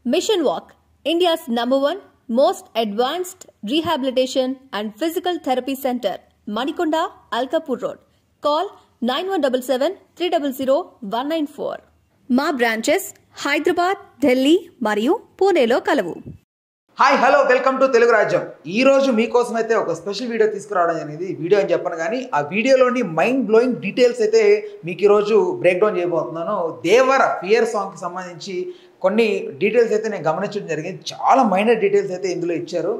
Mission Walk, India's #1 most advanced rehabilitation and physical therapy center, Manikonda, Alkapur Road. Call 9177 300 194. మా branches Hyderabad, Delhi మరియు పూణేలో కలవు. Hi hello welcome to Telugu రాజ్యం. ఈరోజు మీకోసం అయితే ఒక స్పెషల్ వీడియో తీసుకురావడం అనేది వీడియో అని చెప్పను కానీ ఆ వీడియోలోని మైండ్ బ్లోయింగ్ డీటెయిల్స్ అయితే మీకు ఈరోజు బ్రేక్ డౌన్ చేయబోతున్నాను. దేవర ఫియర్ సాంగ్కి సంబంధించి కొన్ని డీటెయిల్స్ అయితే నేను గమనించడం జరిగింది. చాలా మైనర్ డీటెయిల్స్ అయితే ఇందులో ఇచ్చారు.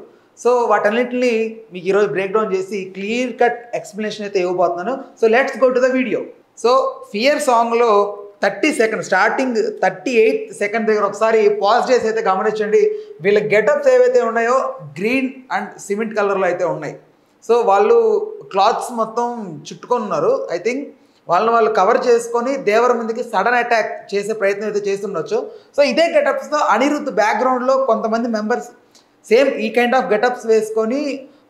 సో వాటన్నిటిని మీకు ఈరోజు బ్రేక్ డౌన్ చేసి క్లియర్ కట్ ఎక్స్ప్లెనేషన్ అయితే ఇవ్వబోతున్నాను. So let's go to the video. So fear సాంగ్లో 30 సెకండ్ స్టార్టింగ్ 38 సెకండ్ దగ్గర ఒకసారి పాజ్ చేసి అయితే గమనించండి. వీళ్ళ గెటప్స్ ఏవైతే ఉన్నాయో గ్రీన్ అండ్ సిమెంట్ కలర్లో అయితే ఉన్నాయి. సో వాళ్ళు క్లాత్స్ మొత్తం చుట్టుకొని ఉన్నారు. ఐ థింక్ వాళ్ళు కవర్ చేసుకొని దేవర మీదకి సడన్ అటాక్ చేసే ప్రయత్నం అయితే చేస్తుండొచ్చు. సో ఇదే గెటప్స్తో అనిరుద్ధ్ బ్యాక్గ్రౌండ్లో కొంతమంది మెంబర్స్ సేమ్ ఈ కైండ్ ఆఫ్ గెటప్స్ వేసుకొని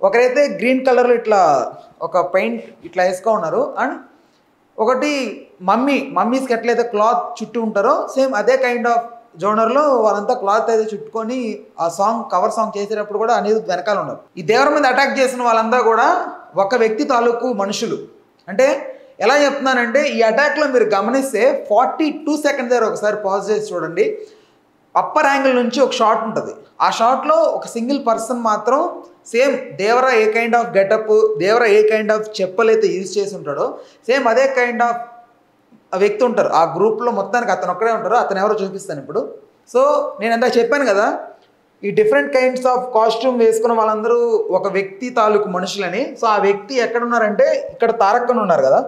ఒకరైతే గ్రీన్ కలర్లో ఇట్లా ఒక పెయింట్ ఇట్లా వేసుకో ఉన్నారు. అండ్ ఒకటి మమ్మీస్కి ఎట్లయితే క్లాత్ చుట్టూ ఉంటారో సేమ్ అదే కైండ్ ఆఫ్ జోనర్లో వాళ్ళంతా క్లాత్ అయితే చుట్టుకొని ఆ సాంగ్ కవర్ సాంగ్ చేసేటప్పుడు కూడా అనిరుద్ధ్ వెనకాల ఉన్నారు. ఈ దేవర మీద అటాక్ చేసిన వాళ్ళంతా కూడా ఒక వ్యక్తి తాలూకు మనుషులు. అంటే ఎలా చెప్తున్నానంటే ఈ అటాక్లో మీరు గమనిస్తే 42 సెకండ్స్ దగ్గర ఒకసారి పాజ్ చేసి చూడండి. అప్పర్ యాంగిల్ నుంచి ఒక షాట్ ఉంటుంది. ఆ షాట్లో ఒక సింగిల్ పర్సన్ మాత్రం same Devara A kind of getup, Devara A kind of చెప్పలు అయితే యూజ్ చేసి ఉంటాడో సేమ్ అదే కైండ్ ఆఫ్ వ్యక్తి ఉంటారు. ఆ గ్రూప్లో మొత్తానికి అతను ఒక్కడే ఉంటారు. అతను ఎవరో చూపిస్తాను ఇప్పుడు. సో నేను ఇందాక చెప్పాను కదా, ఈ డిఫరెంట్ కైండ్స్ ఆఫ్ కాస్ట్యూమ్ వేసుకున్న వాళ్ళందరూ ఒక వ్యక్తి తాలూకు మనుషులని. సో ఆ వ్యక్తి ఎక్కడున్నారంటే ఇక్కడ తారక్కన ఉన్నారు కదా,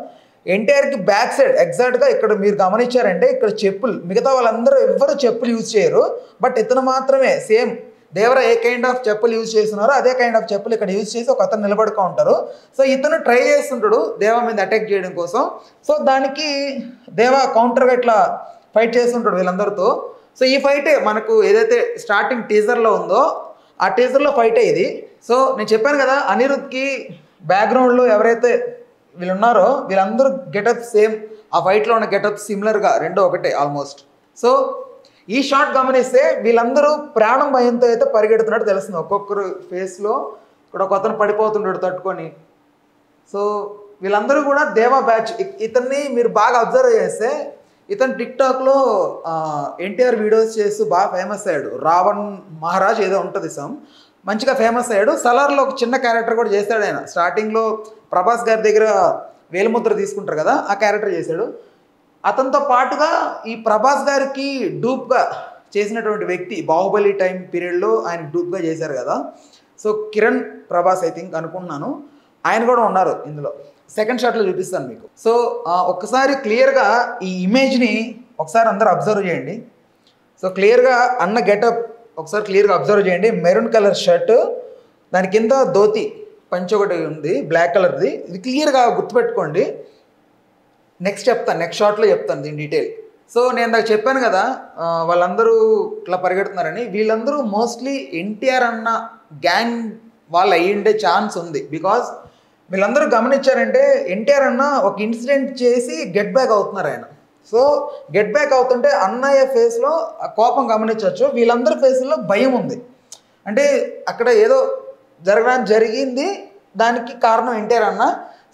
ఎన్టీఆర్కి బ్యాక్ సైడ్ ఎగ్జాక్ట్గా ఇక్కడ మీరు గమనించారంటే ఇక్కడ చెప్పులు, మిగతా వాళ్ళందరూ ఎవ్వరు చెప్పులు యూజ్ చేయరు. బట్ ఇతను మాత్రమే same Devara A kind of చెప్పులు యూజ్ చేస్తున్నారో అదే కైండ్ ఆఫ్ చెప్పులు ఇక్కడ యూజ్ చేసి ఒక అతను నిలబడుతూ ఉంటారు. సో ఇతను ట్రై చేస్తుంటాడు దేవ మీద అటాక్ చేయడం కోసం. సో దానికి దేవ కౌంటర్గా ఇట్లా ఫైట్ చేస్తుంటాడు వీళ్ళందరితో. సో ఈ ఫైటే మనకు ఏదైతే స్టార్టింగ్ టీజర్లో ఉందో ఆ టీజర్లో ఫైటే ఇది. సో నేను చెప్పాను కదా, అనిరుద్ధ్కి బ్యాక్గ్రౌండ్లో ఎవరైతే వీళ్ళు ఉన్నారో వీళ్ళందరూ గెటప్ సేమ్, ఆ ఫైట్లో ఉన్న గెటప్ సిమిలర్గా రెండు ఒకటే ఆల్మోస్ట్. సో ఈ షాట్ గమనిస్తే వీళ్ళందరూ ప్రాణం భయంతో అయితే పరిగెడుతున్నట్టు తెలుస్తుంది. ఒక్కొక్కరు ఫేస్లో ఇక్కడ ఒక అతను పడిపోతుంటాడు తట్టుకొని. సో వీళ్ళందరూ కూడా దేవా బ్యాచ్. ఇతన్ని మీరు బాగా అబ్జర్వ్ చేస్తే ఇతను టిక్టాక్లో ఎన్టీఆర్ వీడియోస్ చేస్తూ బాగా ఫేమస్ అయ్యాడు. రావణ్ మహారాజ్ ఏదో ఉంటుంది మంచిగా ఫేమస్ అయ్యాడు. సలార్లో ఒక చిన్న క్యారెక్టర్ కూడా చేశాడు ఆయన. స్టార్టింగ్లో ప్రభాస్ గారి దగ్గర వేలుముద్ర తీసుకుంటారు కదా, ఆ క్యారెక్టర్ చేశాడు. అతనితో పాటుగా ఈ ప్రభాస్ గారికి డూప్గా చేసినటువంటి వ్యక్తి బాహుబలి టైం పీరియడ్లో ఆయన డూప్గా చేశారు కదా. So Kiran Prabhas I think అనుకుంటున్నాను, ఆయన కూడా ఉన్నారు ఇందులో. సెకండ్ షాట్లో చూపిస్తాను మీకు. సో ఒక్కసారి క్లియర్గా ఈ ఇమేజ్ని ఒకసారి అందరూ అబ్జర్వ్ చేయండి. సో క్లియర్గా అన్న గెటప్ ఒకసారి క్లియర్గా అబ్జర్వ్ చేయండి. మెరూన్ కలర్ షర్ట్, దాని కింద ధోతి పంచ ఒకటి ఉంది బ్లాక్ కలర్ది. ఇది క్లియర్గా గుర్తుపెట్టుకోండి. నెక్స్ట్ షాట్లో చెప్తాను దీని డీటెయిల్. సో నేను నాకు చెప్పాను కదా వాళ్ళందరూ ఇట్లా పరిగెడుతున్నారని. వీళ్ళందరూ మోస్ట్లీ ఎన్టీఆర్ అన్న గ్యాంగ్ వాళ్ళు అయ్యిండే ఛాన్స్ ఉంది. బికాజ్ వీళ్ళందరూ గమనించారంటే ఎన్టీఆర్ అన్న ఒక ఇన్సిడెంట్ చేసి గెట్ బ్యాక్ అవుతున్నారు ఆయన. సో గెట్ బ్యాక్ అవుతుంటే అన్నయ్య ఫేస్లో కోపం గమనించవచ్చు, వీళ్ళందరి ఫేస్లో భయం ఉంది. అంటే అక్కడ ఏదో జరిగింది, దానికి కారణం ఎన్టీఆర్ అన్న.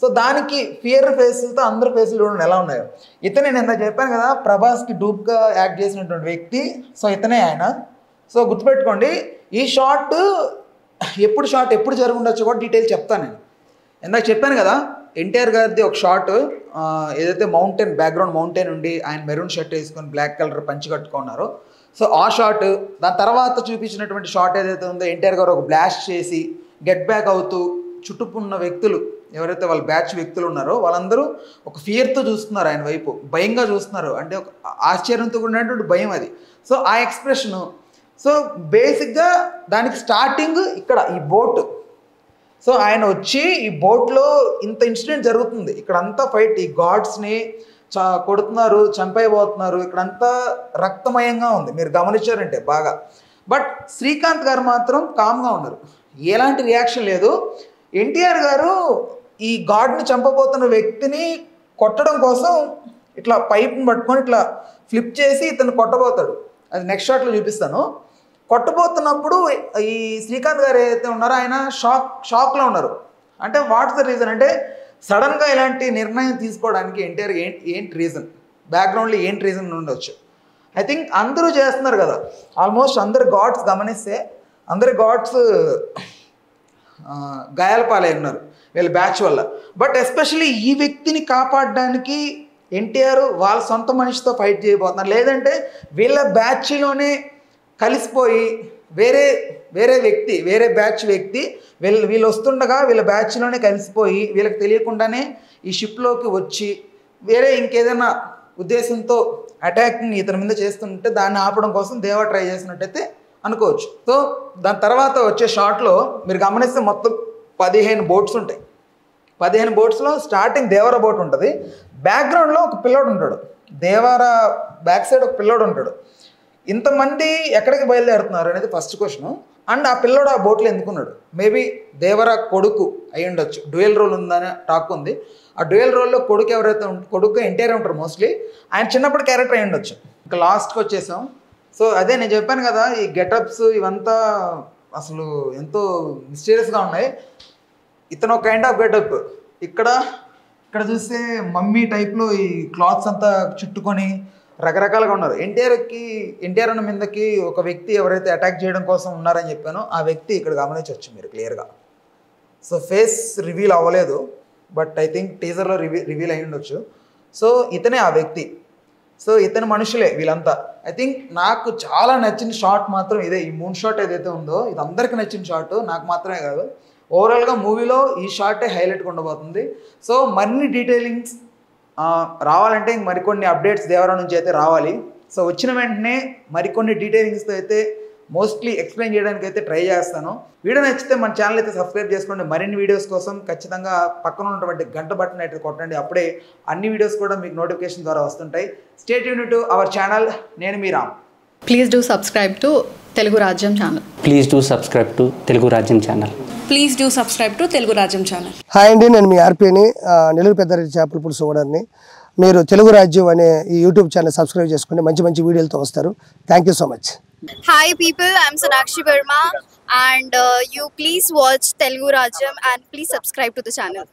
సో దానికి ఫియర్ ఫేస్లతో అందరి ఫేస్లు చూడండి ఎలా ఉన్నాయో. ఇతనే నేను ఎంత చెప్పాను కదా ప్రభాస్కి డూప్గా యాక్ట్ చేసినటువంటి వ్యక్తి. సో ఇతనే ఆయన. సో గుర్తుపెట్టుకోండి, ఈ షాట్ ఎప్పుడు జరిగి ఉండొచ్చో కూడా డీటెయిల్ చెప్తాను నేను. ఇందాక చెప్పాను కదా ఎన్టీఆర్ గారిది ఒక షాట్, ఏదైతే మౌంటైన్ బ్యాక్గ్రౌండ్ మౌంటైన్ ఉండి ఆయన మెరూన్ షర్ట్ వేసుకొని బ్లాక్ కలర్ పంచి కట్టుకున్నారో సో ఆ షాట్. దాని తర్వాత చూపించినటువంటి షాట్ ఏదైతే ఉందో ఎన్టీఆర్ గారు ఒక బ్లాస్ట్ చేసి గెట్ బ్యాక్ అవుతూ చుట్టుకున్న వ్యక్తులు ఎవరైతే వాళ్ళ బ్యాచ్ వ్యక్తులు ఉన్నారో వాళ్ళందరూ ఒక ఫియర్తో చూస్తున్నారు ఆయన వైపు, భయంగా చూస్తున్నారు. అంటే ఒక ఆశ్చర్యంతో కూడినటువంటి భయం అది. సో ఆ ఎక్స్ప్రెషను. సో బేసిక్గా దానికి స్టార్టింగ్ ఇక్కడ ఈ బోట్. సో ఆయన వచ్చి ఈ బోట్లో ఇంత ఇన్సిడెంట్ జరుగుతుంది, ఇక్కడంతా ఫైట్, ఈ గాడ్స్ని కొడుతున్నారు, చంపైపోతున్నారు, ఇక్కడంతా రక్తమయంగా ఉంది మీరు గమనించారంటే బాగా. బట్ శ్రీకాంత్ గారు మాత్రం కామ్గా ఉన్నారు, ఎలాంటి రియాక్షన్ లేదు. ఎన్టీఆర్ గారు ఈ గాడ్ని చంపబోతున్న వ్యక్తిని కొట్టడం కోసం ఇట్లా పైప్ని పట్టుకొని ఇట్లా ఫ్లిప్ చేసి ఇతను కొట్టబోతాడు. అది నెక్స్ట్ షాట్లో చూపిస్తాను. కొట్టబోతున్నప్పుడు ఈ శ్రీకాంత్ గారు ఏదైతే ఉన్నారో ఆయన షాక్లో ఉన్నారు. అంటే వాట్స్ ద రీజన్ అంటే సడన్గా ఇలాంటి నిర్ణయం తీసుకోవడానికి ఎన్టీఆర్ ఏంటి రీజన్, బ్యాక్గ్రౌండ్లో ఏంటి రీజన్ ఉండొచ్చు. ఐ థింక్ అందరూ చేస్తున్నారు కదా, ఆల్మోస్ట్ అందరు గాడ్స్ గమనిస్తే అందరి గాడ్స్ గాయాల పాలై ఉన్నారు వీళ్ళ బ్యాచ్ వల్ల. బట్ ఎస్పెషల్లీ ఈ వ్యక్తిని కాపాడడానికి ఎన్టీఆర్ వాళ్ళ సొంత మనిషితో ఫైట్ చేయబోతున్నారు. లేదంటే వీళ్ళ బ్యాచ్లోనే కలిసిపోయి వేరే వ్యక్తి వేరే బ్యాచ్ వ్యక్తి వీళ్ళు వస్తుండగా వీళ్ళ బ్యాచ్లోనే కలిసిపోయి వీళ్ళకి తెలియకుండానే ఈ షిప్లోకి వచ్చి వేరే ఇంకేదైనా ఉద్దేశంతో అటాక్ని ఇతని మీద చేస్తుంటే దాన్ని ఆపడం కోసం దేవా ట్రై చేసినట్టయితే అనుకోవచ్చు. సో దాని తర్వాత వచ్చే షాట్లో మీరు గమనిస్తే మొత్తం 15 బోట్స్ ఉంటాయి. 15 బోట్స్లో స్టార్టింగ్ దేవర బోట్ ఉంటుంది, బ్యాక్గ్రౌండ్లో ఒక పిల్లోడు ఉంటాడు, దేవర బ్యాక్ సైడ్ ఒక పిల్లోడు ఉంటాడు. ఇంతమంది ఎక్కడికి బయలుదేరుతున్నారు అనేది ఫస్ట్ క్వశ్చన్. అండ్ ఆ పిల్లోడు ఆ బోట్లో ఎందుకున్నాడు? మేబీ దేవర కొడుకు అయి ఉండొచ్చు, డ్యూయల్ రోల్ ఉందని టాక్ ఉంది. ఆ డ్యూయల్ రోల్లో కొడుకు ఎవరైతే కొడుకు ఎన్టీఆర్ ఉంటారు మోస్ట్లీ, ఆయన చిన్నప్పుడు క్యారెక్టర్ అయి ఉండొచ్చు. ఇంకా లాస్ట్కి వచ్చేసాం. సో అదే నేను చెప్పాను కదా, ఈ గెటప్స్ ఇవంతా అసలు ఎంతో మిస్టీరియస్గా ఉన్నాయి. ఇతను ఒక కైండ్ ఆఫ్ గెటప్. ఇక్కడ చూస్తే మమ్మీ టైప్లో ఈ క్లాత్స్ అంతా చుట్టుకొని రకరకాలుగా ఉన్నారు. ఎన్టీఆర్ అన్న మీదకి ఒక వ్యక్తి ఎవరైతే అటాక్ చేయడం కోసం ఉన్నారని చెప్పానో ఆ వ్యక్తి ఇక్కడ గమనించవచ్చు మీరు క్లియర్గా. సో ఫేస్ రివీల్ అవ్వలేదు, బట్ ఐ థింక్ టీజర్లో రివీల్ అయ్యి ఉండొచ్చు. సో ఇతనే ఆ వ్యక్తి. సో ఇతని మనుషులే వీళ్ళంతా. ఐ థింక్ నాకు చాలా నచ్చిన షాట్ మాత్రం ఇదే, ఈ మూన్ షాట్ ఏదైతే ఉందో ఇది అందరికీ నచ్చిన షాట్, నాకు మాత్రమే కాదు. ఓవరాల్గా మూవీలో ఈ షాటే హైలైట్గా ఉండబోతుంది. సో మరిన్ని డీటెయిలింగ్స్ రావాలంటే మరికొన్ని అప్డేట్స్ దేవరా నుంచి అయితే రావాలి. సో వచ్చిన వెంటనే మరికొన్ని డీటెయిలింగ్స్తో అయితే మోస్ట్లీ ఎక్స్ప్లెయిన్ చేయడానికి అయితే ట్రై చేస్తాను. వీడియో నచ్చితే మన ఛానల్ అయితే సబ్స్క్రైబ్ చేసుకోండి. మరిన్ని వీడియోస్ కోసం ఖచ్చితంగా పక్కన ఉన్నటువంటి గంట బటన్ అయితే కొట్టండి. అప్పుడే అన్ని వీడియోస్ కూడా మీకు నోటిఫికేషన్ ద్వారా వస్తుంటాయి. Stay tuned to our channel. నేను మీ Ram. Please do subscribe to Telugu Rajyam channel. Please do subscribe to Telugu Rajyam channel. Please do subscribe to Telugu Rajyam channel. Hi అండి, నేను మీ ఆర్పీని, నెల్లూరు పెద్దారెడ్డి చేపల పులుసు ఓనర్ని. మీరు తెలుగు రాజ్యం అనే ఈ యూట్యూబ్ ఛానల్ సబ్స్క్రైబ్ చేసుకుని మంచి వీడియోలతో వస్తారు. Thank you so much. Hi people, I'm Sonakshi Verma and you please watch Telugu Rajyam and please subscribe to the channel.